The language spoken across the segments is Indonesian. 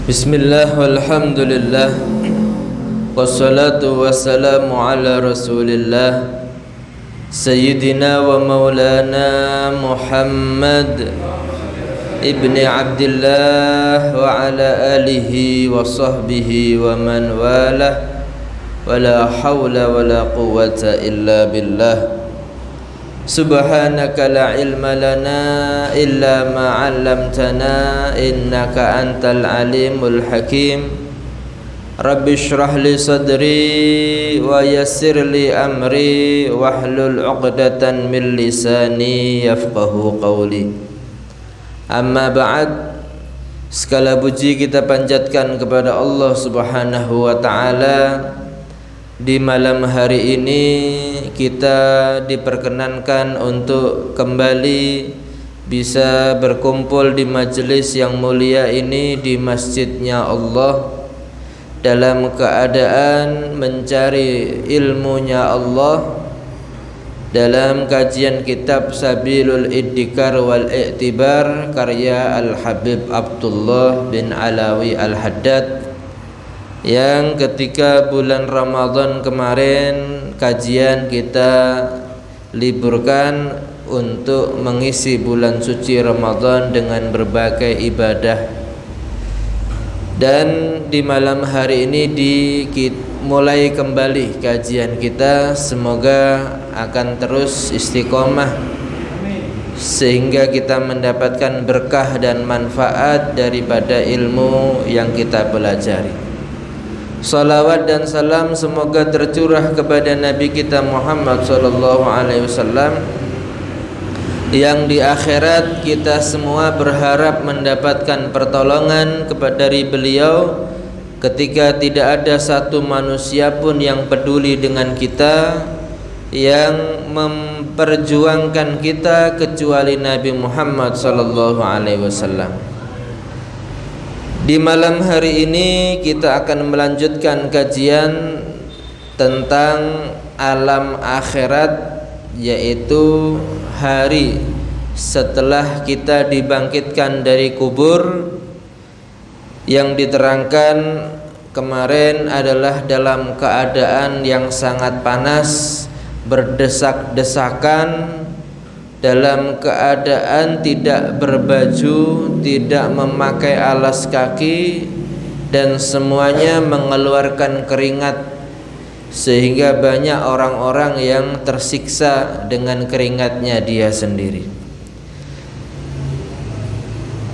Bismillah walhamdulillah wassalatu wassalamu ala rasulillah Sayyidina wa maulana Muhammad ibni Abdillah wa ala alihi wa sahbihi wa man walah wa la hawla wa la quwwata illa billah Subhanaka la ilma lana illa ma 'allamtana innaka antal alimul hakim Rabbi shrah li sadri wa yassir li amri wahlul 'uqdatan min lisani yafqahu qawli Amma ba'd Segala puji kita panjatkan kepada Allah Subhanahu wa ta'ala Di malam hari ini kita diperkenankan untuk kembali bisa berkumpul di majelis yang mulia ini di masjidnya Allah dalam keadaan mencari ilmunya Allah dalam kajian kitab Sabilul Iddikar wal I'tibar karya Al-Habib Abdullah bin Alawi Al-Haddad yang ketika bulan Ramadan kemarin kajian kita liburkan untuk mengisi bulan suci Ramadan dengan berbagai ibadah dan di malam hari ini mulai kembali kajian kita, semoga akan terus istiqomah sehingga kita mendapatkan berkah dan manfaat daripada ilmu yang kita pelajari. Salawat dan salam semoga tercurah kepada Nabi kita Muhammad sallallahu alaihi wasallam yang di akhirat kita semua berharap mendapatkan pertolongan dari beliau ketika tidak ada satu manusia pun yang peduli dengan kita, yang memperjuangkan kita kecuali Nabi Muhammad sallallahu alaihi wasallam. Di malam hari ini kita akan melanjutkan kajian tentang alam akhirat, yaitu hari setelah kita dibangkitkan dari kubur. Yang diterangkan kemarin adalah dalam keadaan yang sangat panas, berdesak-desakan, dalam keadaan tidak berbaju, tidak memakai alas kaki, dan semuanya mengeluarkan keringat, sehingga banyak orang-orang yang tersiksa dengan keringatnya dia sendiri.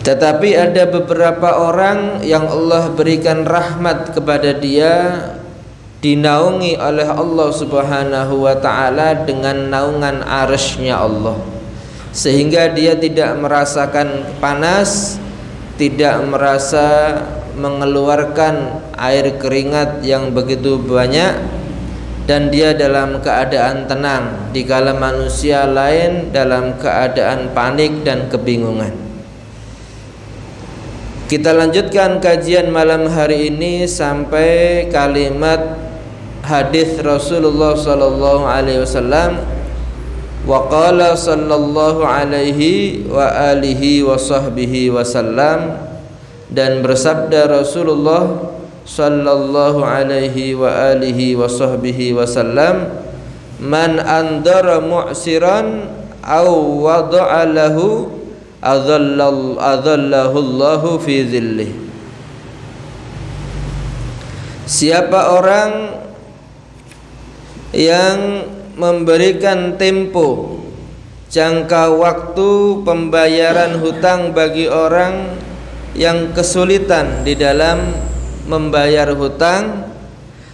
Tetapi ada beberapa orang yang Allah berikan rahmat kepada dia, dinaungi oleh Allah Subhanahu wa ta'ala dengan naungan arsy-Nya Allah, sehingga dia tidak merasakan panas, tidak merasa mengeluarkan air keringat yang begitu banyak, dan dia dalam keadaan tenang dikala manusia lain dalam keadaan panik dan kebingungan. Kita lanjutkan kajian malam hari ini sampai kalimat hadis Rasulullah sallallahu alaihi wasallam, wa qala sallallahu alaihi wa alihi wa sahbihi wasallam, dan bersabda Rasulullah sallallahu alaihi wa alihi wa sahbihi wasallam, man andara mu'siran aw wada'a lahu adhallahu Allahu fi dhillih. Siapa orang yang memberikan tempo jangka waktu pembayaran hutang bagi orang yang kesulitan di dalam membayar hutang,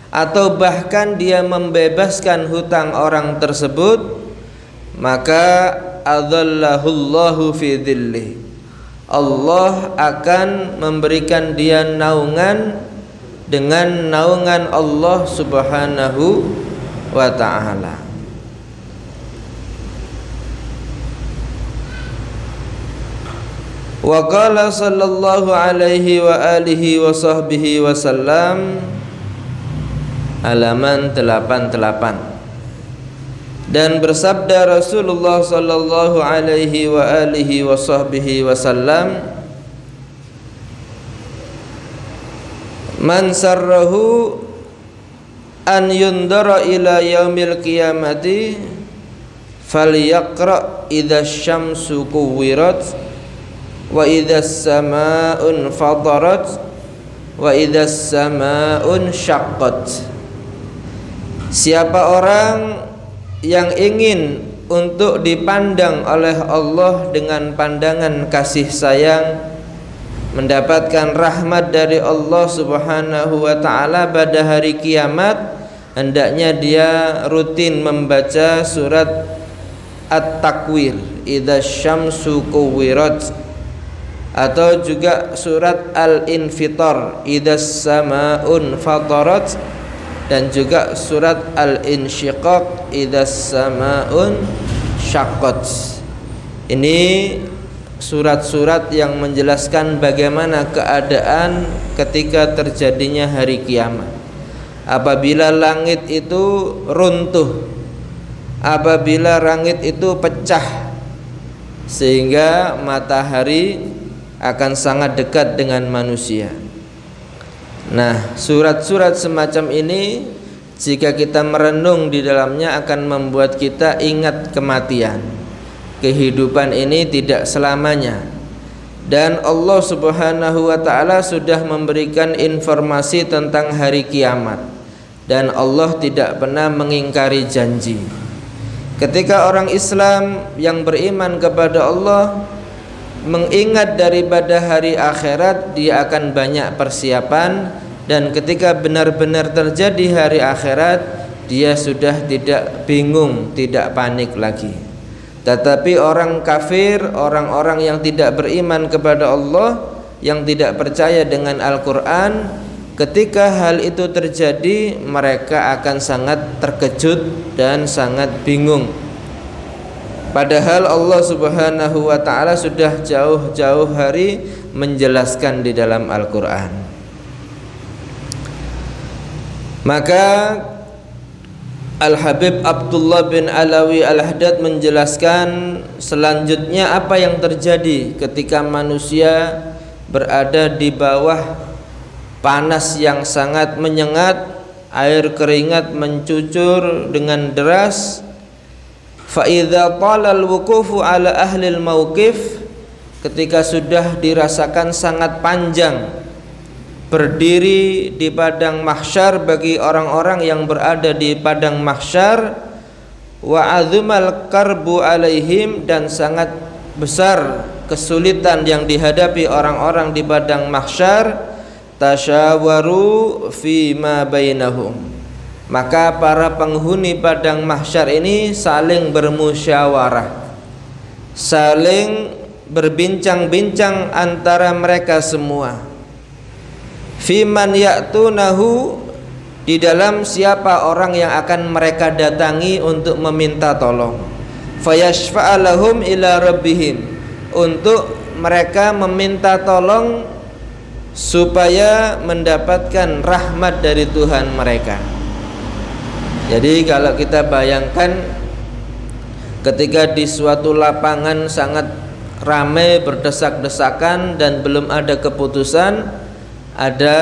atau bahkan dia membebaskan hutang orang tersebut, maka adhallahullahu fi dhillih, Allah akan memberikan dia naungan dengan naungan Allah Subhanahu wa ta'ala. Wa qala sallallahu alaihi wa alihi wa sahbihi wasallam, halaman 88. Dan bersabda Rasulullah sallallahu alaihi wa alihi wa sahbihi wasallam, Man sarrahu an yundara ila yaumil qiyamati falyaqra idza syamsu kuwirat wa idza samaa'un fadarat wa idza samaa'un syaqqat. Siapa orang yang ingin untuk dipandang oleh Allah dengan pandangan kasih sayang, mendapatkan rahmat dari Allah Subhanahu wa taala pada hari kiamat, hendaknya dia rutin membaca surat At-Takwir, idza syamsu kuwirat, atau juga surat Al-Infitar, idza samaa'un fatarat, dan juga surat Al-Insyiqaq, idza samaa'un syaqqat. Ini surat-surat yang menjelaskan bagaimana keadaan ketika terjadinya hari kiamat. Apabila langit itu runtuh, apabila langit itu pecah sehingga matahari akan sangat dekat dengan manusia. Nah, surat-surat semacam ini jika kita merenung di dalamnya akan membuat kita ingat kematian. Kehidupan ini tidak selamanya, dan Allah Subhanahu wa taala sudah memberikan informasi tentang hari kiamat, dan Allah tidak pernah mengingkari janji. Ketika orang Islam yang beriman kepada Allah mengingat daripada hari akhirat, dia akan banyak persiapan, dan ketika benar-benar terjadi hari akhirat, dia sudah tidak bingung, tidak panik lagi. Tetapi orang kafir, orang-orang yang tidak beriman kepada Allah, yang tidak percaya dengan Al-Quran, ketika hal itu terjadi, mereka akan sangat terkejut dan sangat bingung. Padahal Allah Subhanahu wa ta'ala sudah jauh-jauh hari menjelaskan di dalam Al-Quran. Maka Al-Habib Abdullah bin Alawi Al-Haddad menjelaskan selanjutnya apa yang terjadi ketika manusia berada di bawah panas yang sangat menyengat, air keringat mencucur dengan deras. Fa idza qala al-wuqufu ala ahli al-mauqif, ketika sudah dirasakan sangat panjang berdiri di padang mahsyar bagi orang-orang yang berada di padang mahsyar, wa azumal karbu alaihim, dan sangat besar kesulitan yang dihadapi orang-orang di padang mahsyar, tasyawaru fi ma bainahum, maka para penghuni padang mahsyar ini saling bermusyawarah, saling berbincang-bincang antara mereka semua. Fiman ya'tunahu, di dalam siapa orang yang akan mereka datangi untuk meminta tolong. Fayashfa'alahum ila rabbihim, untuk mereka meminta tolong supaya mendapatkan rahmat dari Tuhan mereka. Jadi kalau kita bayangkan ketika di suatu lapangan sangat ramai berdesak-desakan dan belum ada keputusan, ada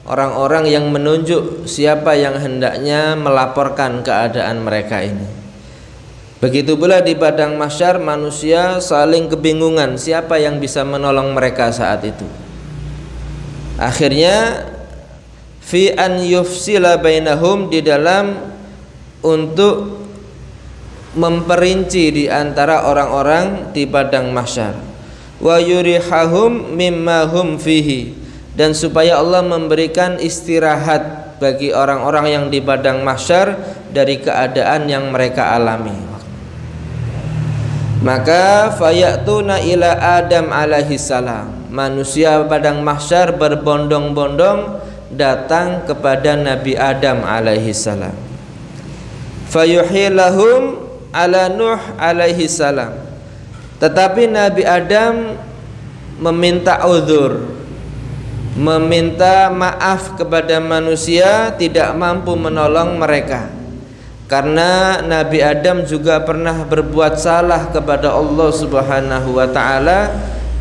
orang-orang yang menunjuk siapa yang hendaknya melaporkan keadaan mereka ini. Begitu pula di padang mahsyar, manusia saling kebingungan siapa yang bisa menolong mereka saat itu. Akhirnya fi an yufsila bainahum, di dalam untuk memperinci di antara orang-orang di padang mahsyar, wa yurihahum mimma hum fihi, dan supaya Allah memberikan istirahat bagi orang-orang yang di padang mahsyar dari keadaan yang mereka alami. Maka fayatuna ila Adam alaihi salam, manusia padang mahsyar berbondong-bondong datang kepada Nabi Adam alaihi salam. Fayuhilahum ala Nuh alaihi salam, tetapi Nabi Adam meminta uzur, meminta maaf kepada manusia, tidak mampu menolong mereka, karena Nabi Adam juga pernah berbuat salah kepada Allah Subhanahu wa ta'ala.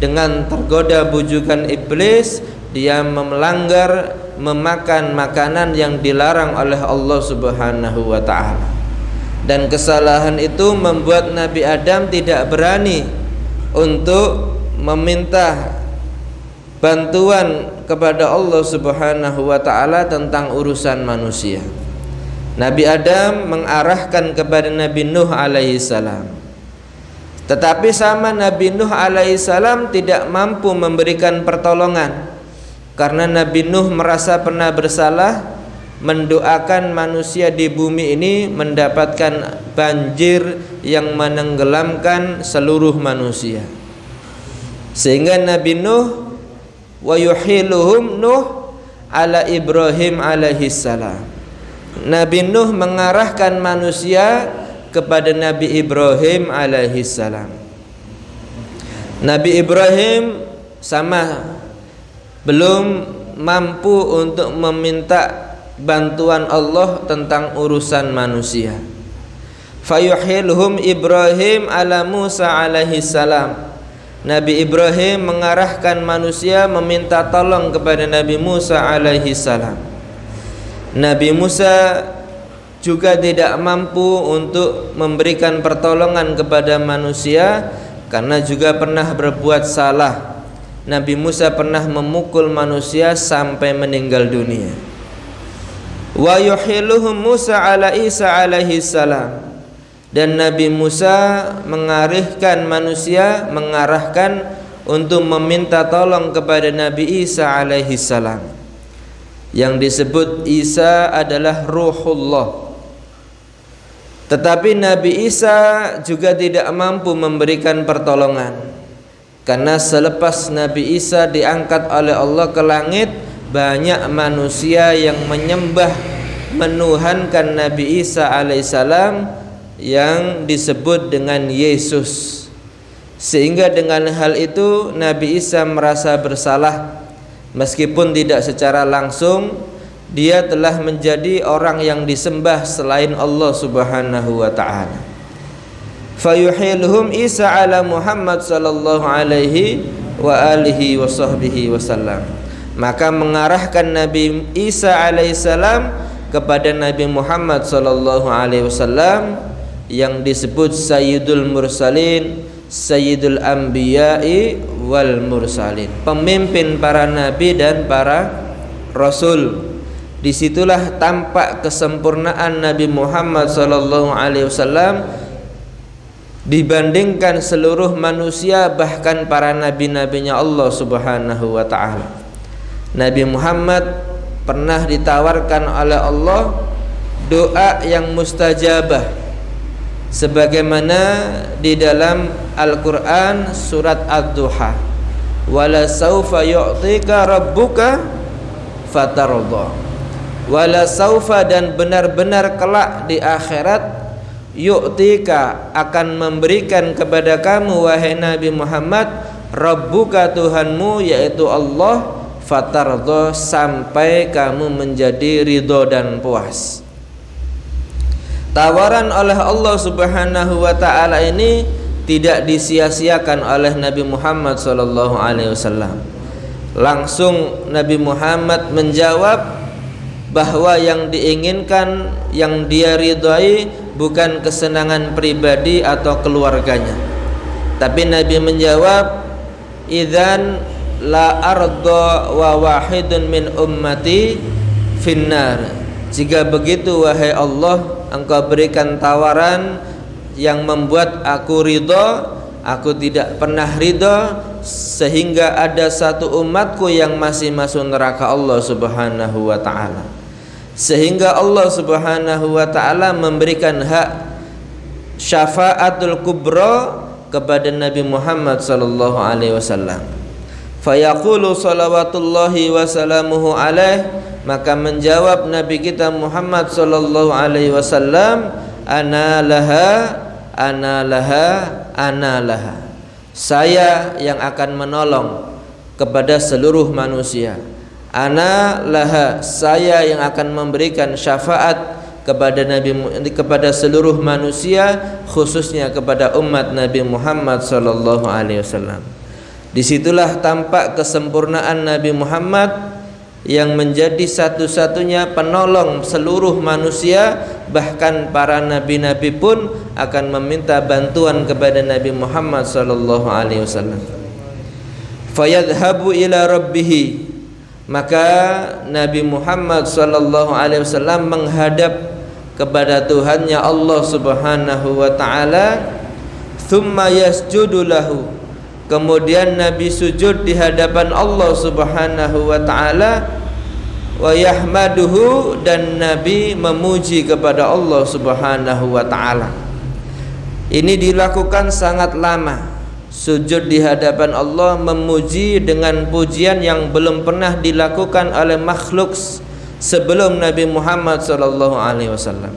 Dengan tergoda bujukan iblis, dia melanggar memakan makanan yang dilarang oleh Allah Subhanahu wa ta'ala. Dan kesalahan itu membuat Nabi Adam tidak berani untuk meminta bantuan kepada Allah Subhanahu wa ta'ala tentang urusan manusia. Nabi Adam mengarahkan kepada Nabi Nuh alaihi salam. Tetapi sama Nabi Nuh alaihi salam tidak mampu memberikan pertolongan, karena Nabi Nuh merasa pernah bersalah mendoakan manusia di bumi ini mendapatkan banjir yang menenggelamkan seluruh manusia. Sehingga Nabi Nuh wa yuhiluhum Nuh ala Ibrahim alaihi salam. Nabi Nuh mengarahkan manusia kepada Nabi Ibrahim alaihi salam. Nabi Ibrahim sama belum mampu untuk meminta bantuan Allah tentang urusan manusia. Fayuhilhum Ibrahim ala Musa alaihi salam. Nabi Ibrahim mengarahkan manusia meminta tolong kepada Nabi Musa alaihi salam. Nabi Musa juga tidak mampu untuk memberikan pertolongan kepada manusia karena juga pernah berbuat salah. Nabi Musa pernah memukul manusia sampai meninggal dunia. Wa yuhiluhum Musa ala Isa alaihi salam. Dan Nabi Musa mengarahkan manusia, mengarahkan untuk meminta tolong kepada Nabi Isa alaihi salam. Yang disebut Isa adalah Ruhullah. Tetapi Nabi Isa juga tidak mampu memberikan pertolongan, karena selepas Nabi Isa diangkat oleh Allah ke langit, banyak manusia yang menyembah, menuhankan Nabi Isa alaihissalam yang disebut dengan Yesus. Sehingga dengan hal itu Nabi Isa merasa bersalah, meskipun tidak secara langsung dia telah menjadi orang yang disembah selain Allah Subhanahu wa ta'ala. Fayuhilhum Isa ala Muhammad sallallahu alaihi wa alihi wa sahbihi wasallam. Maka mengarahkan Nabi Isa alaihissalam kepada Nabi Muhammad sallallahu alaihi wasallam yang disebut Sayyidul Mursalin, Sayyidul Anbiya'i wal Mursalin, pemimpin para nabi dan para rasul. Disitulah tampak kesempurnaan Nabi Muhammad sallallahu alaihi wasallam dibandingkan seluruh manusia, bahkan para nabi-nabinya Allah Subhanahu wa ta'ala. Nabi Muhammad pernah ditawarkan oleh Allah doa yang mustajabah, sebagaimana di dalam Al-Quran surat Ad-Duha, wala saufa yu'tika rabbuka fatarda, wala saufa, dan benar-benar kelak di akhirat, yu'tika, akan memberikan kepada kamu wahai Nabi Muhammad, rabbuka, Tuhanmu yaitu Allah, fatarda, sampai kamu menjadi ridho dan puas. Tawaran oleh Allah Subhanahu wa ta'ala ini tidak disia-siakan oleh Nabi Muhammad sallallahu alaihi wasallam. Langsung Nabi Muhammad menjawab bahwa yang diinginkan, yang dia ridhai bukan kesenangan pribadi atau keluarganya, tapi Nabi menjawab, idzan la arda wa wahidun min ummati finnar. Jika begitu wahai Allah, Engkau berikan tawaran yang membuat aku ridho, aku tidak pernah ridho sehingga ada satu umatku yang masih masuk neraka Allah Subhanahu wa ta'ala. Sehingga Allah Subhanahu wa ta'ala memberikan hak syafaatul kubra kepada Nabi Muhammad sallallahu alaihi wasallam. Fayaqulu salawatullahi wa salamuhu alaih, maka menjawab Nabi kita Muhammad sallallahu alaihi wasallam, ana laha, ana laha, ana laha. Saya yang akan menolong kepada seluruh manusia. Ana laha, saya yang akan memberikan syafaat kepada kepada seluruh manusia, khususnya kepada umat Nabi Muhammad sallallahu alaihi wasallam. Disitulah tampak kesempurnaan Nabi Muhammad yang menjadi satu-satunya penolong seluruh manusia, bahkan para nabi-nabi pun akan meminta bantuan kepada Nabi Muhammad sallallahu alaihi wasallam. Fayadhhabu ila rabbih, maka Nabi Muhammad sallallahu alaihi wasallam menghadap kepada Tuhannya Allah Subhanahu wa taala. Thumma yasjudu lahu, kemudian Nabi sujud di hadapan Allah Subhanahu wa taala. Wa yahmaduhu, dan Nabi memuji kepada Allah Subhanahu wa taala. Ini dilakukan sangat lama, sujud di hadapan Allah, memuji dengan pujian yang belum pernah dilakukan oleh makhluk sebelum Nabi Muhammad sallallahu alaihi wasallam.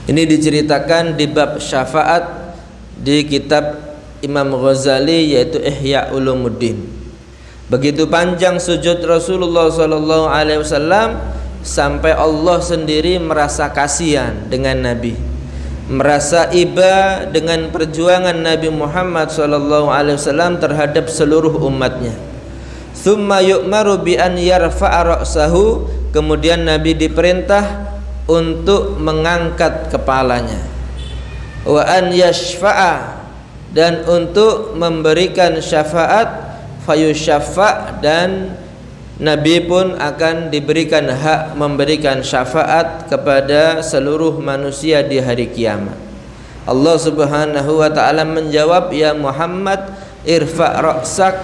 Ini diceritakan di bab syafaat di kitab Imam Ghazali, yaitu Ihya Ulumuddin. Begitu panjang sujud Rasulullah sallallahu alaihi wasallam sampai Allah sendiri merasa kasihan dengan Nabi, merasa iba dengan perjuangan Nabi Muhammad sallallahu alaihi wasallam terhadap seluruh umatnya. Tsumma yu'maru bi an yarfa'a ra'sahu, kemudian Nabi diperintah untuk mengangkat kepalanya. Wa an yashfa'a, dan untuk memberikan syafaat. Fayusyaffa, dan Nabi pun akan diberikan hak memberikan syafaat kepada seluruh manusia di hari kiamat. Allah Subhanahu wa ta'ala menjawab, ya Muhammad irfa' ra'sak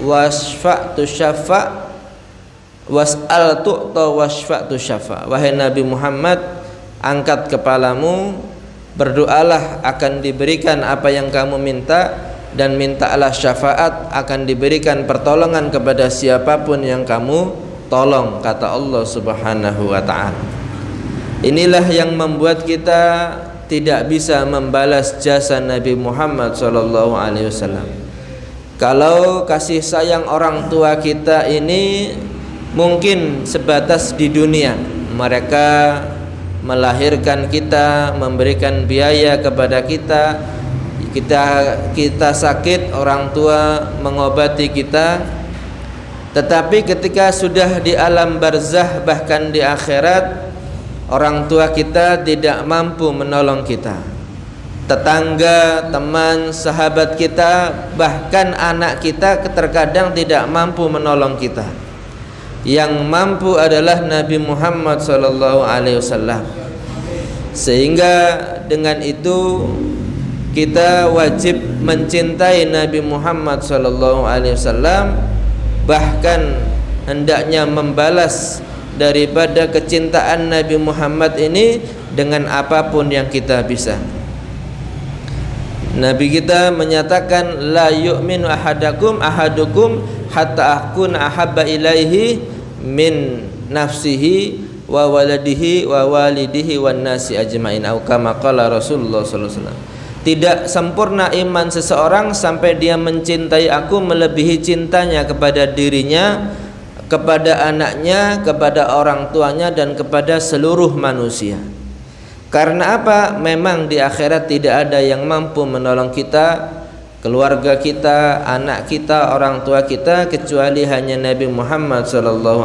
wasfa'tu syafa' was'al tu'ta wasfa'tu syafa'. Wahai Nabi Muhammad, angkat kepalamu, berdoalah akan diberikan apa yang kamu minta, dan mintalah syafaat akan diberikan pertolongan kepada siapapun yang kamu tolong, kata Allah Subhanahu wa ta'ala. Inilah yang membuat kita tidak bisa membalas jasa Nabi Muhammad sallallahu alaihi wasallam. Kalau kasih sayang orang tua kita ini mungkin sebatas di dunia, mereka melahirkan kita, memberikan biaya kepada kita, kita sakit, orang tua mengobati kita. Tetapi ketika sudah di alam barzah, bahkan di akhirat, orang tua kita tidak mampu menolong kita. Tetangga, teman, sahabat kita, bahkan anak kita terkadang tidak mampu menolong kita. Yang mampu adalah Nabi Muhammad SAW. Sehingga dengan itu kita wajib mencintai Nabi Muhammad SAW, bahkan hendaknya membalas daripada kecintaan Nabi Muhammad ini dengan apapun yang kita bisa. Nabi kita menyatakan, la yu'minu ahadukum hatta akuna ahabba ilaihi min nafsihi wa waladihi wa walidihi wan nasi ajmain, atau kama qala Rasulullah sallallahu alaihi wasallam. Tidak sempurna iman seseorang sampai dia mencintai aku melebihi cintanya kepada dirinya, kepada anaknya, kepada orang tuanya, dan kepada seluruh manusia. Karena apa? Memang di akhirat tidak ada yang mampu menolong kita, keluarga kita, anak kita, orang tua kita, kecuali hanya Nabi Muhammad SAW.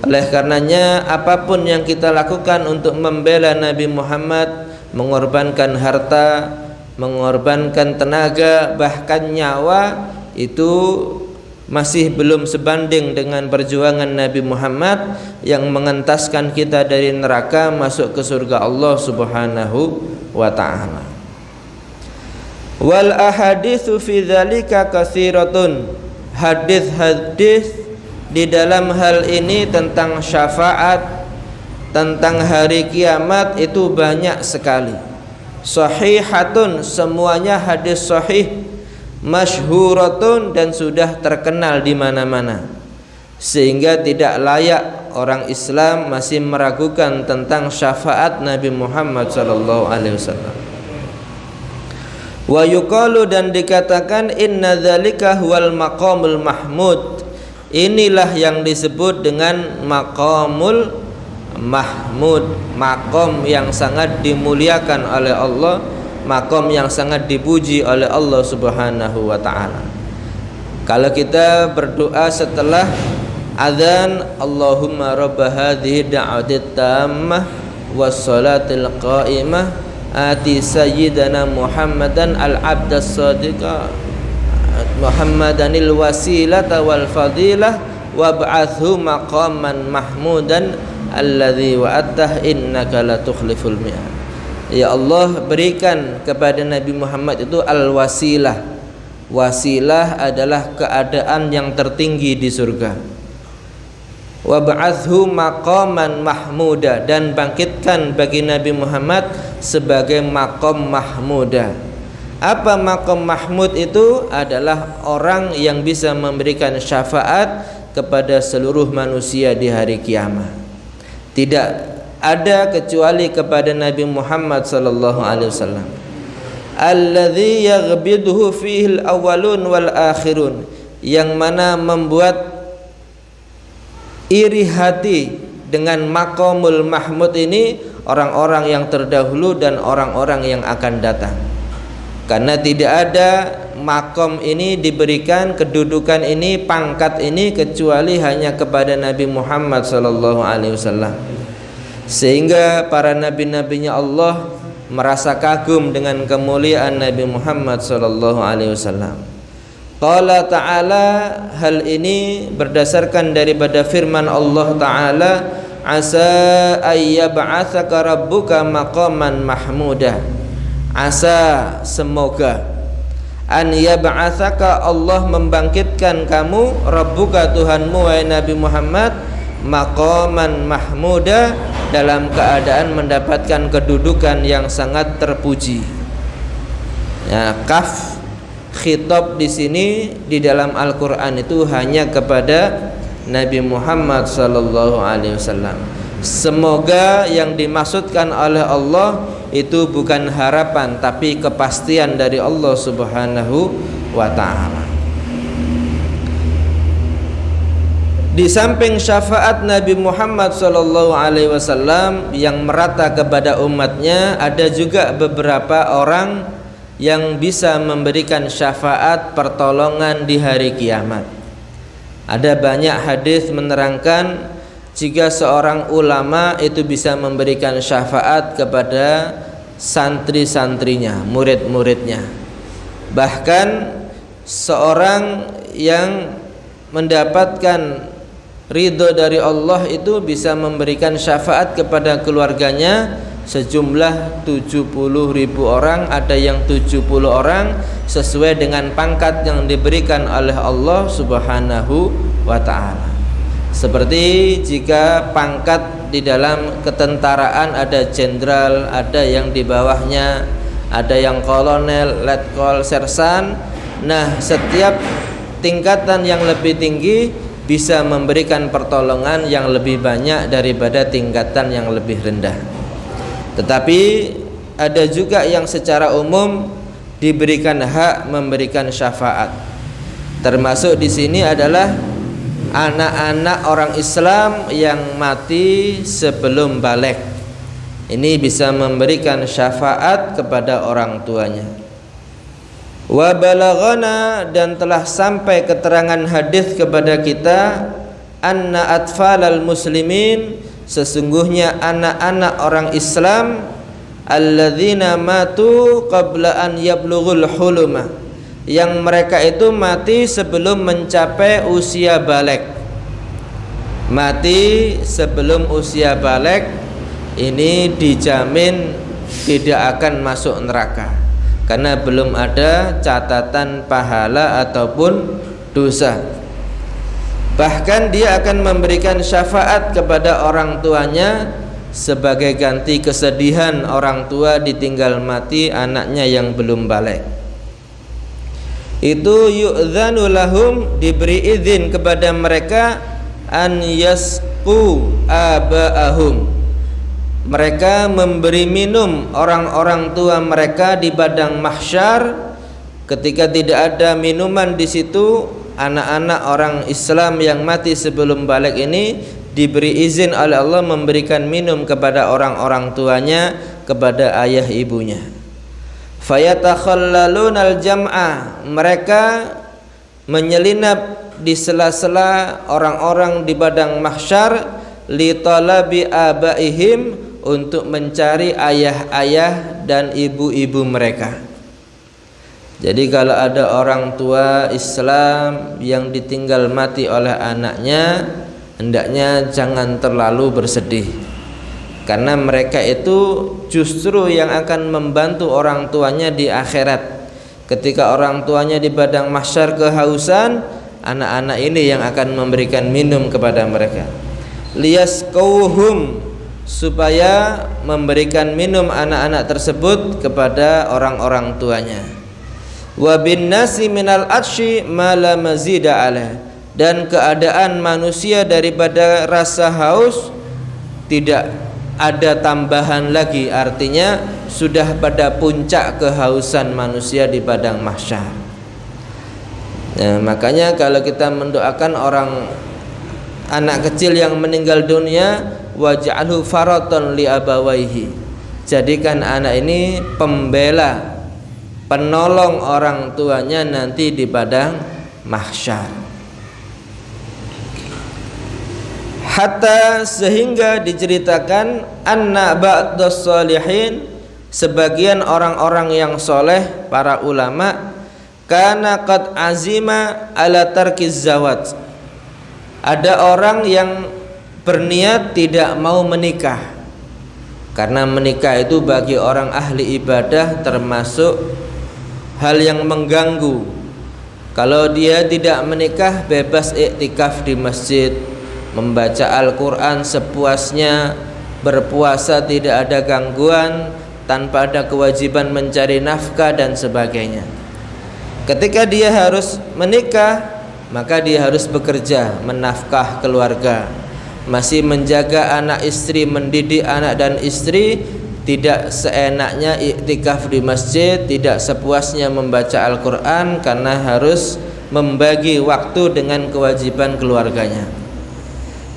Oleh karenanya, apapun yang kita lakukan untuk membela Nabi Muhammad, mengorbankan harta, mengorbankan tenaga, bahkan nyawa, itu masih belum sebanding dengan perjuangan Nabi Muhammad yang mengentaskan kita dari neraka masuk ke surga Allah Subhanahu wa ta'ala. Wal ahaditsu fi dzalika katsiratun. Hadis-hadis di dalam hal ini tentang syafaat, tentang hari kiamat itu banyak sekali. Sahihatun, semuanya hadis sahih. Masyhuratun, dan sudah terkenal di mana-mana, sehingga tidak layak orang Islam masih meragukan tentang syafaat Nabi Muhammad SAW. Wa yuqalu, dan dikatakan, inna dzalika huwal maqamul mahmud. Inilah yang disebut dengan maqamul mahmud, maqam yang sangat dimuliakan oleh Allah, maqam yang sangat dipuji oleh Allah Subhanahu wa ta'ala. Kalau kita berdoa setelah Adzan, Allahumma rabb hadhihi da'watit tammah wassalatil qa'imah ati sayyidana Muhammadan al-abdas sadiqa Muhammadanil wasilata wal fadilah wab'athu maqaman mahmudan alladzi wa'attah innaka la tukhliful mi'ad. Ya Allah, berikan kepada Nabi Muhammad itu al-wasilah. Wasilah adalah keadaan yang tertinggi di surga. Wab'athu maqaman mahmuda, dan bangkitkan bagi Nabi Muhammad sebagai maqam mahmuda. Apa maqam mahmud itu? Adalah orang yang bisa memberikan syafaat kepada seluruh manusia di hari kiamat. Tidak ada kecuali kepada Nabi Muhammad sallallahu alaihi wasallam. Alladzi yaghbiduhu fihi al-awwalun wal akhirun, yang mana membuat iri hati dengan maqamul mahmud ini orang-orang yang terdahulu dan orang-orang yang akan datang. Karena tidak ada maqam ini diberikan, kedudukan ini, pangkat ini kecuali hanya kepada Nabi Muhammad sallallahu alaihi wasallam. Sehingga para nabi-nabinya Allah merasa kagum dengan kemuliaan Nabi Muhammad sallallahu alaihi wasallam. Qala ta'ala, hal ini berdasarkan daripada firman Allah Ta'ala, asa ayyab'atsaka rabbuka maqaman mahmudah. Asa, semoga, an yab'atsaka, Allah membangkitkan kamu, rabbuka, Tuhanmu wahai Nabi Muhammad, maqaman mahmudah, dalam keadaan mendapatkan kedudukan yang sangat terpuji. Ya, kaf khitab di sini di dalam Al-Qur'an itu hanya kepada Nabi Muhammad sallallahu alaihi wasallam. Semoga yang dimaksudkan oleh Allah itu bukan harapan tapi kepastian dari Allah Subhanahu wa taala. Di samping syafaat Nabi Muhammad sallallahu alaihi wasallam yang merata kepada umatnya, ada juga beberapa orang yang bisa memberikan syafaat pertolongan di hari kiamat. Ada banyak hadis menerangkan jika seorang ulama itu bisa memberikan syafaat kepada santri-santrinya, murid-muridnya. Bahkan seorang yang mendapatkan ridho dari Allah itu bisa memberikan syafaat kepada keluarganya sejumlah 70.000 orang, ada yang 70 orang, sesuai dengan pangkat yang diberikan oleh Allah Subhanahu wa ta'ala. Seperti jika pangkat di dalam ketentaraan ada jenderal, ada yang di bawahnya, ada yang kolonel, letkol, sersan. Nah, setiap tingkatan yang lebih tinggi bisa memberikan pertolongan yang lebih banyak daripada tingkatan yang lebih rendah. Tetapi ada juga yang secara umum diberikan hak memberikan syafaat. Termasuk di sini adalah anak-anak orang Islam yang mati sebelum baligh. Ini bisa memberikan syafaat kepada orang tuanya. Wa balaghana, dan telah sampai keterangan hadis kepada kita, anna atfalal muslimin, sesungguhnya anak-anak orang Islam, alladzina matu qabla an yablughul huluma, yang mereka itu mati sebelum mencapai usia baligh. Mati sebelum usia baligh ini dijamin tidak akan masuk neraka, karena belum ada catatan pahala ataupun dosa. Bahkan dia akan memberikan syafaat kepada orang tuanya sebagai ganti kesedihan orang tua ditinggal mati anaknya yang belum baligh. Itu yu'dzanu lahum, diberi izin kepada mereka, an yasqu aba'ahum, mereka memberi minum orang-orang tua mereka di padang mahsyar. Ketika tidak ada minuman di situ, anak-anak orang Islam yang mati sebelum baligh ini diberi izin oleh Allah memberikan minum kepada orang-orang tuanya, kepada ayah ibunya. Fayatakhallalunal jam'a, mereka menyelinap di sela-sela orang-orang di padang mahsyar li talabi abaihim, untuk mencari ayah-ayah dan ibu-ibu mereka. Jadi kalau ada orang tua Islam yang ditinggal mati oleh anaknya, hendaknya jangan terlalu bersedih, karena mereka itu justru yang akan membantu orang tuanya di akhirat. Ketika orang tuanya di padang mahsyar kehausan, anak-anak ini yang akan memberikan minum kepada mereka. Liyasqauhum, supaya memberikan minum anak-anak tersebut kepada orang-orang tuanya. Wa bin nasi minal atsyi ma la mazida alaih, dan keadaan manusia daripada rasa haus tidak ada tambahan lagi, artinya sudah pada puncak kehausan manusia di padang mahsyar. Nah, makanya kalau kita mendoakan orang anak kecil yang meninggal dunia, waj'alhu faratan li abawaihi, jadikan anak ini pembela, penolong orang tuanya nanti di padang mahsyar. Hatta, sehingga diceritakan anna ba'das sholihin, sebagian orang-orang yang soleh, para ulama, kana qad azima ala tarkiz zawaj, ada orang yang berniat tidak mau menikah, karena menikah itu bagi orang ahli ibadah termasuk hal yang mengganggu. Kalau dia tidak menikah, bebas iktikaf di masjid, membaca Al-Quran sepuasnya, berpuasa tidak ada gangguan, tanpa ada kewajiban mencari nafkah dan sebagainya. Ketika dia harus menikah, maka dia harus bekerja, menafkah keluarga, masih menjaga anak istri, mendidik anak dan istri. Tidak seenaknya iktikaf di masjid, tidak sepuasnya membaca Al-Quran, karena harus membagi waktu dengan kewajiban keluarganya.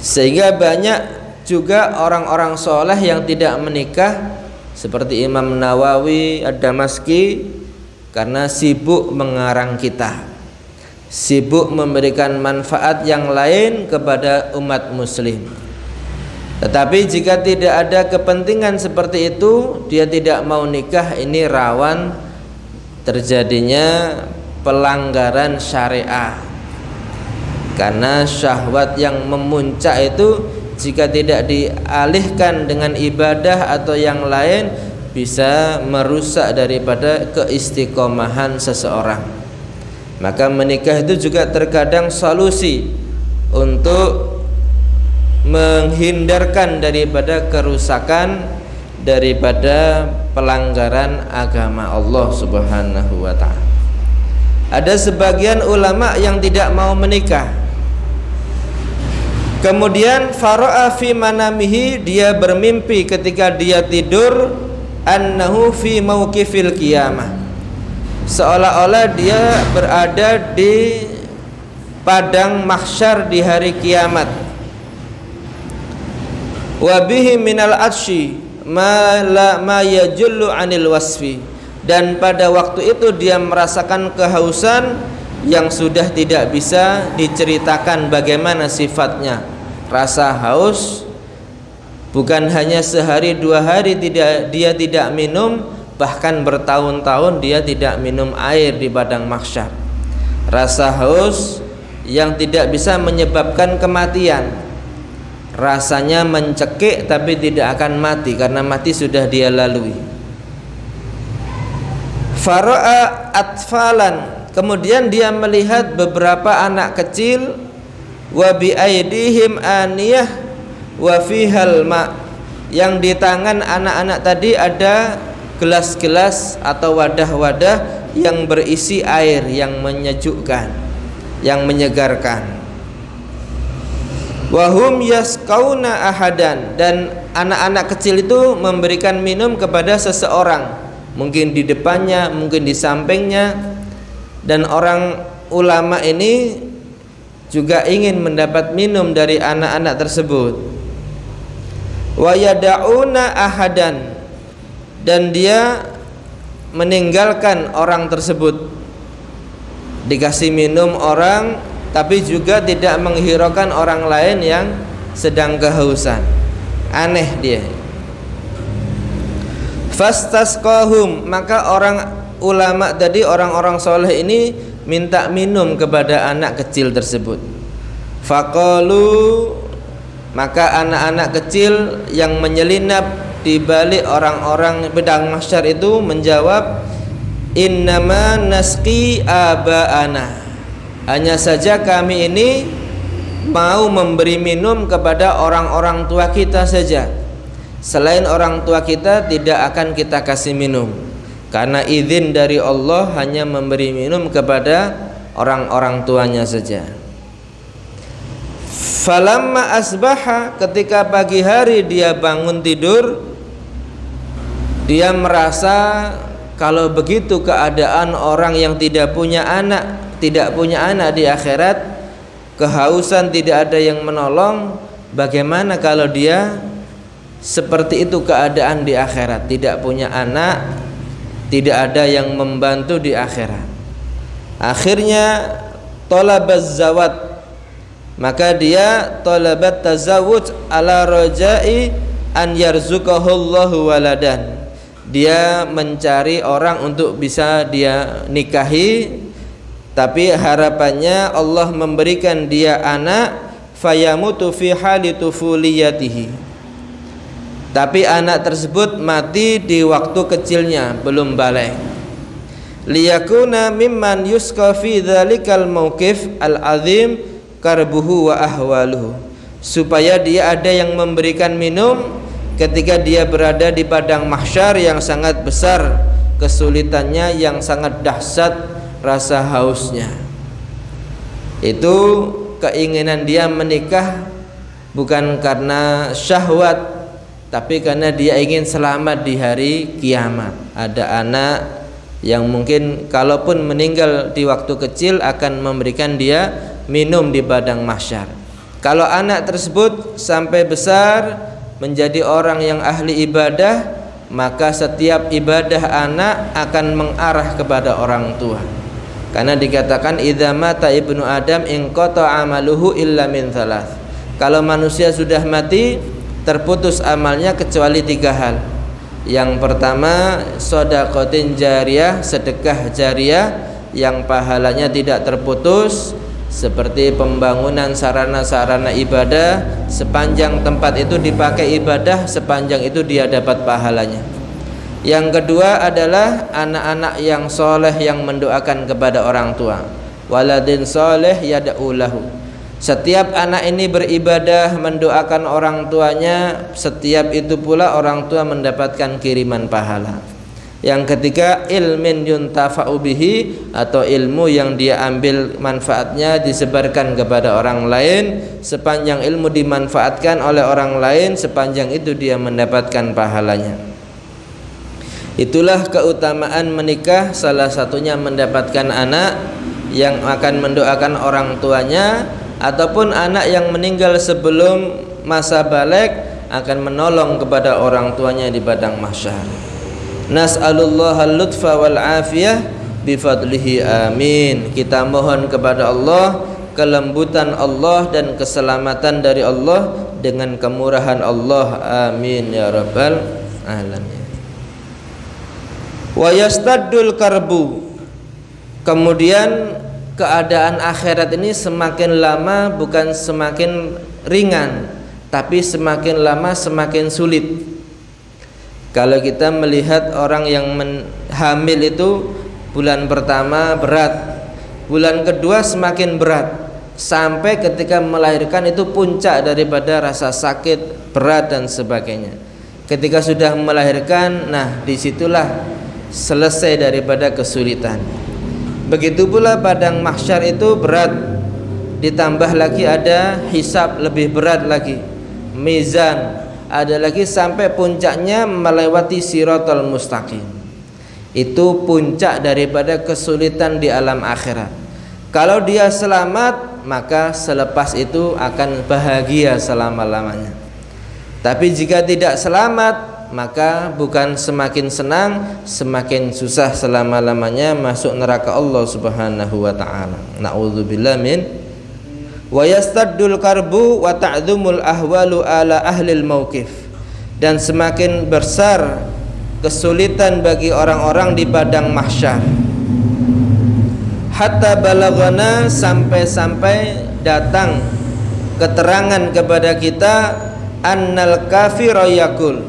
Sehingga banyak juga orang-orang soleh yang tidak menikah, seperti Imam Nawawi Ad-Damaski, karena sibuk mengarang kitab, sibuk memberikan manfaat yang lain kepada umat muslim. Tetapi jika tidak ada kepentingan seperti itu, dia tidak mau nikah, ini rawan terjadinya pelanggaran syariah. Karena syahwat yang memuncak itu jika tidak dialihkan dengan ibadah atau yang lain, bisa merusak daripada keistiqomahan seseorang. Maka menikah itu juga terkadang solusi untuk menghindarkan daripada kerusakan, daripada pelanggaran agama Allah Subhanahu wa ta'ala. Ada sebagian ulama yang tidak mau menikah, kemudian fara'a fi manamihi, dia bermimpi ketika dia tidur, annahu fi mauqifil qiyamah, seolah-olah dia berada di padang mahsyar di hari kiamat. Wa bihi minal atsyi ma yajullu anil wasfi, dan pada waktu itu dia merasakan kehausan yang sudah tidak bisa diceritakan bagaimana sifatnya. Rasa haus bukan hanya sehari dua hari dia tidak minum, bahkan bertahun-tahun dia tidak minum air di padang mahsyar. Rasa haus yang tidak bisa menyebabkan kematian, rasanya mencekik tapi tidak akan mati, karena mati sudah dia lalui. Fara'a atfalan, kemudian dia melihat beberapa anak kecil, wa bi aidihim aniyah wa fihal ma, yang di tangan anak-anak tadi ada gelas-gelas atau wadah-wadah yang berisi air yang menyejukkan, yang menyegarkan. Wahum yasqauna ahadan, dan anak-anak kecil itu memberikan minum kepada seseorang, mungkin di depannya, mungkin di sampingnya. Dan orang ulama ini juga ingin mendapat minum dari anak-anak tersebut. Wa yada'una ahadan, dan dia meninggalkan orang tersebut. Dikasih minum orang, tapi juga tidak menghiraukan orang lain yang sedang kehausan. Aneh dia. Fastasqahum, maka orang ulama tadi, orang-orang soleh ini minta minum kepada anak kecil tersebut. Faqalu, maka anak-anak kecil yang menyelinap di balik orang-orang pedang mahsyar itu menjawab, innama nasqi aba'ana, hanya saja kami ini mau memberi minum kepada orang-orang tua kita saja. Selain orang tua kita tidak akan kita kasih minum, karena izin dari Allah hanya memberi minum kepada orang-orang tuanya saja. Falamma asbaha, ketika pagi hari dia bangun tidur, dia merasa kalau begitu keadaan orang yang tidak punya anak di akhirat, kehausan tidak ada yang menolong, bagaimana kalau dia seperti itu keadaan di akhirat, tidak punya anak, tidak ada yang membantu di akhirat. Akhirnya talabaz zawat, maka dia talabat tazawuj ala rajai an yarzuqahullahu waladan, dia mencari orang untuk bisa dia nikahi, tapi harapannya Allah memberikan dia anak, fayamutu fi hali tufuliyatihi, tapi anak tersebut mati di waktu kecilnya, belum balik. Liyakuna mimman yusqa fi dzalikal mauqif al-azim karbuhu wa ahwaluhu, supaya dia ada yang memberikan minum ketika dia berada di padang mahsyar yang sangat besar kesulitannya, yang sangat dahsyat rasa hausnya. Itu keinginan dia menikah bukan karena syahwat, tapi karena dia ingin selamat di hari kiamat. Ada anak yang mungkin kalaupun meninggal di waktu kecil akan memberikan dia minum di padang mahsyar. Kalau anak tersebut sampai besar menjadi orang yang ahli ibadah, maka setiap ibadah anak akan mengarah kepada orang tua. Karena dikatakan idza mata ibnu adam inqata amaluhu illa min thalath. Kalau manusia sudah mati, terputus amalnya kecuali 3 hal. Yang pertama, shadaqatin jariyah, sedekah jariyah yang pahalanya tidak terputus, seperti pembangunan sarana-sarana ibadah, sepanjang tempat itu dipakai ibadah, sepanjang itu dia dapat pahalanya. Yang kedua adalah anak-anak yang soleh yang mendoakan kepada orang tua, waladin soleh yad'u lahu. Setiap anak ini beribadah mendoakan orang tuanya, setiap itu pula orang tua mendapatkan kiriman pahala. Yang ketiga, ilmin yuntafa'u bihi, atau ilmu yang dia ambil manfaatnya disebarkan kepada orang lain. Sepanjang ilmu dimanfaatkan oleh orang lain, sepanjang itu dia mendapatkan pahalanya. Itulah keutamaan menikah, salah satunya mendapatkan anak yang akan mendoakan orang tuanya, ataupun anak yang meninggal sebelum masa balik akan menolong kepada orang tuanya di padang mahsyar. Nas'alullahal lutfa wal afiyah bifadlihi amin. Kita mohon kepada Allah kelembutan Allah dan keselamatan dari Allah dengan kemurahan Allah, amin ya rabbal alamin. Wa yastaddul karbu, kemudian keadaan akhirat ini semakin lama bukan semakin ringan, tapi semakin lama semakin sulit. Kalau kita melihat orang yang hamil itu bulan pertama berat, bulan kedua semakin berat, sampai ketika melahirkan itu puncak daripada rasa sakit, berat dan sebagainya. Ketika sudah melahirkan, nah disitulah selesai daripada kesulitan. Begitu pula padang mahsyar itu berat, ditambah lagi ada hisab lebih berat lagi, mizan ada lagi, sampai puncaknya melewati siratal mustaqim. Itu puncak daripada kesulitan di alam akhirat. Kalau dia selamat, maka selepas itu akan bahagia selama-lamanya. Tapi jika tidak selamat, maka bukan semakin senang, semakin susah selama-lamanya, masuk neraka Allah Subhanahu wa taala. Na'udzubillah min wa yastaddul karbu wa ta'dhumul ahwalu ala ahlil mauqif, dan semakin besar kesulitan bagi orang-orang di padang mahsyar. Hatta balagana, sampai-sampai datang keterangan kepada kita, annal kafira yaqul,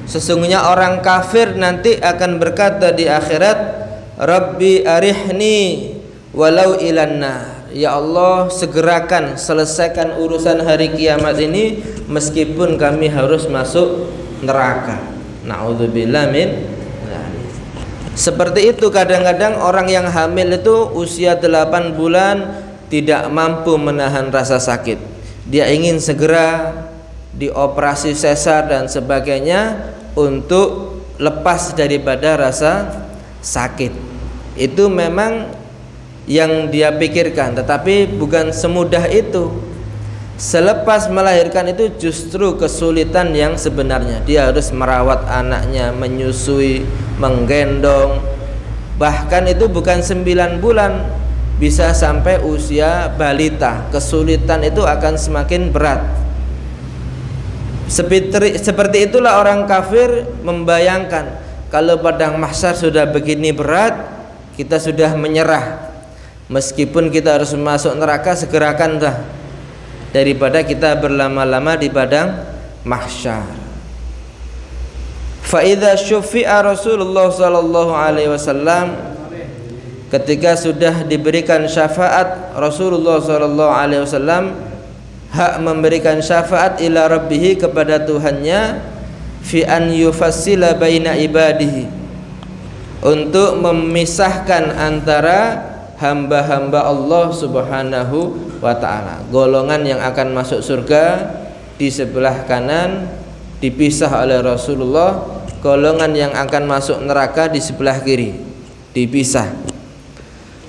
sesungguhnya orang kafir nanti akan berkata di akhirat, Rabbi arihni walau ilanna, ya Allah segerakan selesaikan urusan hari kiamat ini meskipun kami harus masuk neraka. Na'udzubillah min. Seperti itu kadang-kadang orang yang hamil itu usia 8 bulan tidak mampu menahan rasa sakit. Dia ingin segera dioperasi sesar dan sebagainya untuk lepas daripada rasa sakit. Itu memang yang dia pikirkan, tetapi bukan semudah itu. Selepas melahirkan itu justru kesulitan yang sebenarnya. Dia harus merawat anaknya, menyusui, menggendong. Bahkan itu bukan 9 bulan, bisa sampai usia balita. Kesulitan itu akan semakin berat. Seperti itulah orang kafir membayangkan, kalau padang mahsyar sudah begini berat, kita sudah menyerah. Meskipun kita harus masuk neraka, segerakan dah, daripada kita berlama-lama di padang mahsyar. Fa idza syufi'a Rasulullah sallallahu alaihi wasallam, ketika sudah diberikan syafaat Rasulullah sallallahu alaihi wasallam, hak memberikan syafaat ila rabbih, kepada Tuhannya, fi an yufassila baina ibadihi, untuk memisahkan antara hamba-hamba Allah subhanahu wa ta'ala. Golongan yang akan masuk surga di sebelah kanan dipisah oleh Rasulullah, golongan yang akan masuk neraka di sebelah kiri dipisah.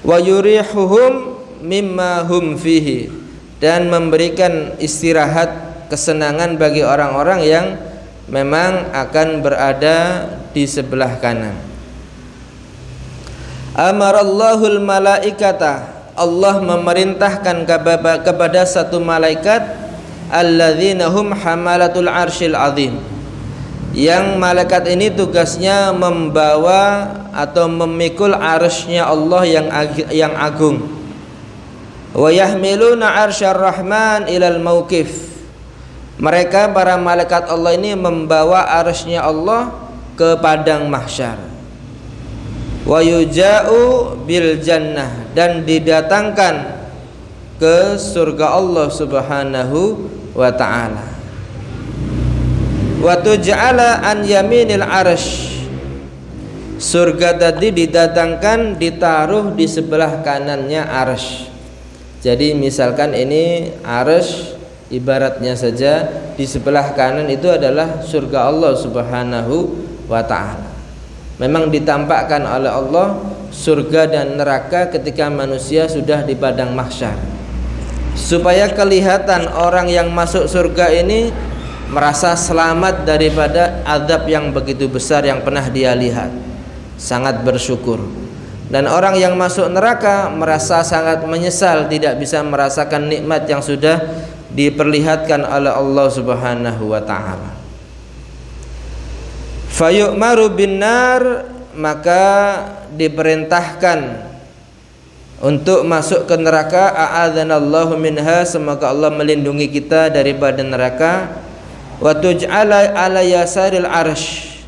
Wa yurihuhum mimma hum fihi, dan memberikan istirahat, kesenangan bagi orang-orang yang memang akan berada di sebelah kanan. Amarallahul malaikata, Allah memerintahkan kepada satu malaikat, alladzina hum hamalatul arsyil azim, yang malaikat ini tugasnya membawa atau memikul arsy-Nya Allah yang agung. Wa yahmiluna arsyar rahman ilal mauqif, mereka para malaikat Allah ini membawa arsy-Nya Allah ke padang mahsyar. Wa yuja'u bil jannah, dan didatangkan ke surga Allah subhanahu wa ta'ala. Wa tuj'ala an yaminil arsh, surga tadi didatangkan, ditaruh di sebelah kanannya arsh. Jadi misalkan ini arsh, ibaratnya saja di sebelah kanan itu adalah surga Allah subhanahu wa ta'ala. Memang ditampakkan oleh Allah surga dan neraka ketika manusia sudah di padang mahsyar, supaya kelihatan orang yang masuk surga ini merasa selamat daripada azab yang begitu besar yang pernah dia lihat, sangat bersyukur. Dan orang yang masuk neraka merasa sangat menyesal tidak bisa merasakan nikmat yang sudah diperlihatkan oleh Allah subhanahu wa ta'ala. Fayu'maru binnar, maka diperintahkan untuk masuk ke neraka. A'adzanallahu minha, semoga Allah melindungi kita daripada neraka. Wa tuj'ala ala yasaril arsh,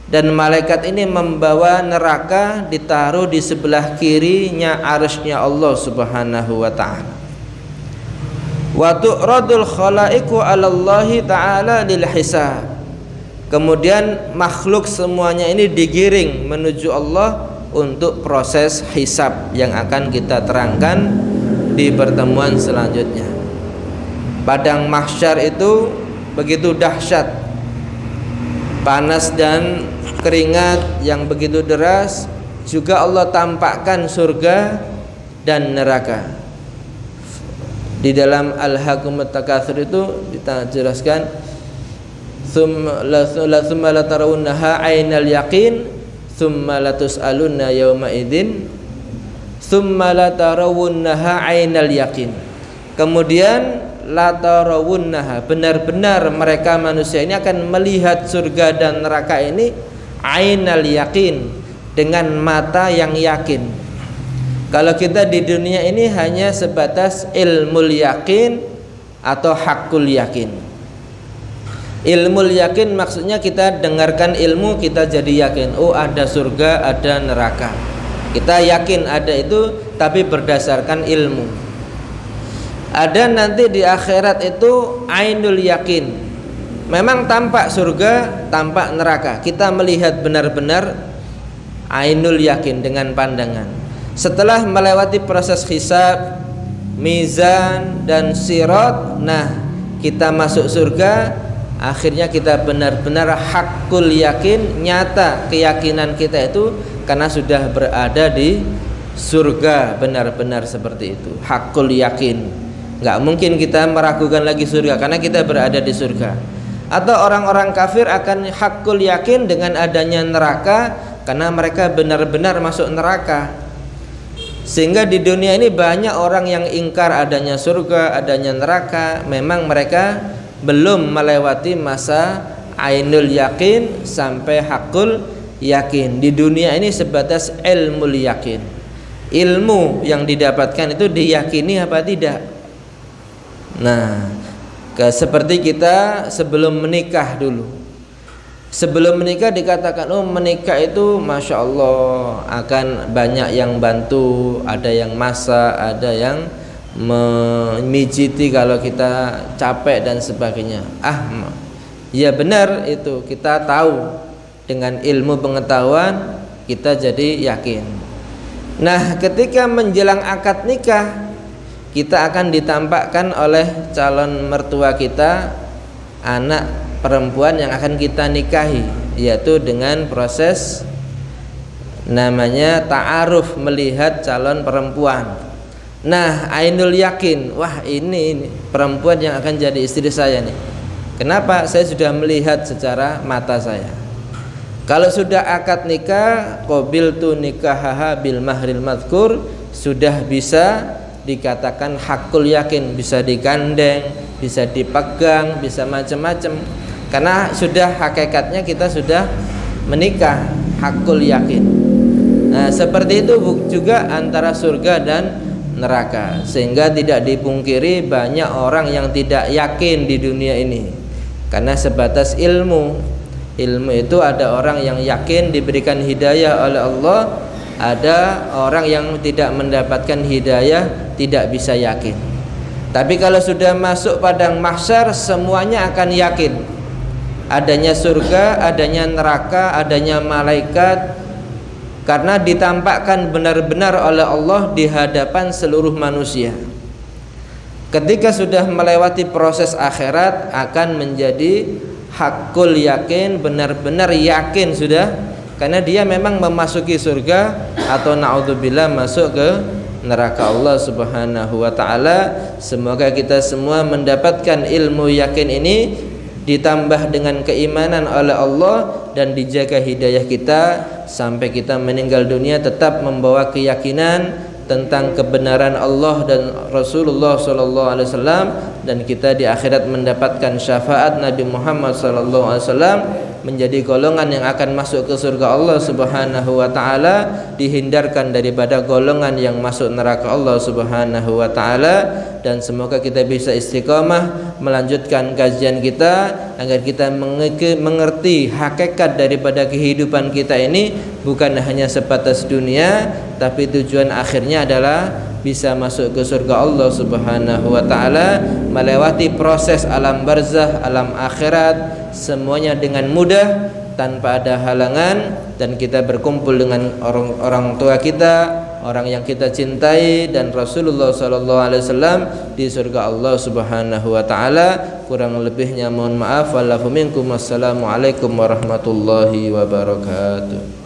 dan malaikat ini membawa neraka ditaruh di sebelah kirinya arsy-Nya Allah subhanahu wa ta'ala. Wa tu'radul khalaiqu 'ala Allah ta'ala lil hisab, kemudian makhluk semuanya ini digiring menuju Allah untuk proses hisab yang akan kita terangkan di pertemuan selanjutnya. Padang mahsyar itu begitu dahsyat, panas dan keringat yang begitu deras. Juga Allah tampakkan surga dan neraka. Di dalam Al-Hakumut Takatsur itu dijelaskan, Thumma la tarawunnaha ainal yaqin thumma la tus'alunna yawma idzin thumma la tarawunnaha ainal yaqin. Kemudian la tarawunnaha, benar-benar mereka manusia ini akan melihat surga dan neraka ini ainal yakin, dengan mata yang yakin. Kalau kita di dunia ini hanya sebatas ilmul yakin atau hakul yakin. Ilmul yakin maksudnya kita dengarkan ilmu, kita jadi yakin, oh ada surga, ada neraka. Kita yakin ada itu, tapi berdasarkan ilmu. Ada nanti di akhirat itu ainul yakin, memang tampak surga, tampak neraka. Kita melihat benar-benar ainul yakin dengan pandangan. Setelah melewati proses hisab, mizan dan sirat, nah kita masuk surga. Akhirnya kita benar-benar hakul yakin, nyata keyakinan kita itu karena sudah berada di surga, benar-benar seperti itu, hakul yakin. Nggak mungkin kita meragukan lagi surga karena kita berada di surga. Atau orang-orang kafir akan hakul yakin dengan adanya neraka karena mereka benar-benar masuk neraka. Sehingga di dunia ini banyak orang yang ingkar adanya surga, adanya neraka. Memang mereka belum melewati masa ainul yakin sampai hakul yakin. Di dunia ini sebatas ilmul yakin, ilmu yang didapatkan itu diyakini apa tidak. Nah, seperti kita sebelum menikah dulu. Sebelum menikah dikatakan, oh menikah itu Masya Allah akan banyak yang bantu, ada yang masak, ada yang memijiti kalau kita capek dan sebagainya. Ya benar itu, kita tahu dengan ilmu pengetahuan kita jadi yakin. Nah, ketika menjelang akad nikah, kita akan ditampakkan oleh calon mertua kita anak perempuan yang akan kita nikahi, yaitu dengan proses namanya ta'aruf, melihat calon perempuan. Nah, ainul yakin, wah ini perempuan yang akan jadi istri saya nih. Kenapa? Saya sudah melihat secara mata saya. Kalau sudah akad nikah, qabiltu nikahaha bil mahril madhkur, sudah bisa dikatakan hakul yakin, bisa digandeng, bisa dipegang, bisa macam-macam. Karena sudah hakikatnya kita sudah menikah, hakul yakin. Nah, seperti itu juga antara surga dan neraka. Sehingga tidak dipungkiri banyak orang yang tidak yakin di dunia ini karena sebatas ilmu. Ilmu itu ada orang yang yakin diberikan hidayah oleh Allah, ada orang yang tidak mendapatkan hidayah, tidak bisa yakin. Tapi kalau sudah masuk padang mahsyar, semuanya akan yakin adanya surga, adanya neraka, adanya malaikat, karena ditampakkan benar-benar oleh Allah di hadapan seluruh manusia. Ketika sudah melewati proses akhirat, akan menjadi hakul yakin, benar-benar yakin sudah, karena dia memang memasuki surga atau naudzubillah masuk ke neraka Allah Subhanahu wa taala. Semoga kita semua mendapatkan ilmu yakin ini, ditambah dengan keimanan oleh Allah, dan dijaga hidayah kita sampai kita meninggal dunia tetap membawa keyakinan tentang kebenaran Allah dan Rasulullah SAW, dan kita di akhirat mendapatkan syafaat Nabi Muhammad SAW, menjadi golongan yang akan masuk ke surga Allah Subhanahu wa taala, dihindarkan daripada golongan yang masuk neraka Allah Subhanahu wa taala. Dan semoga kita bisa istiqamah melanjutkan kajian kita agar kita mengerti hakikat daripada kehidupan kita ini, bukan hanya sebatas dunia, tapi tujuan akhirnya adalah bisa masuk ke surga Allah Subhanahu wa taala, melewati proses alam barzakh, alam akhirat, semuanya dengan mudah tanpa ada halangan, dan kita berkumpul dengan orang tua kita, orang yang kita cintai, dan Rasulullah SAW di surga Allah Subhanahu wa taala. Kurang lebihnya mohon maaf. Wallahuminkum. Wassalamualaikum warahmatullahi wabarakatuh.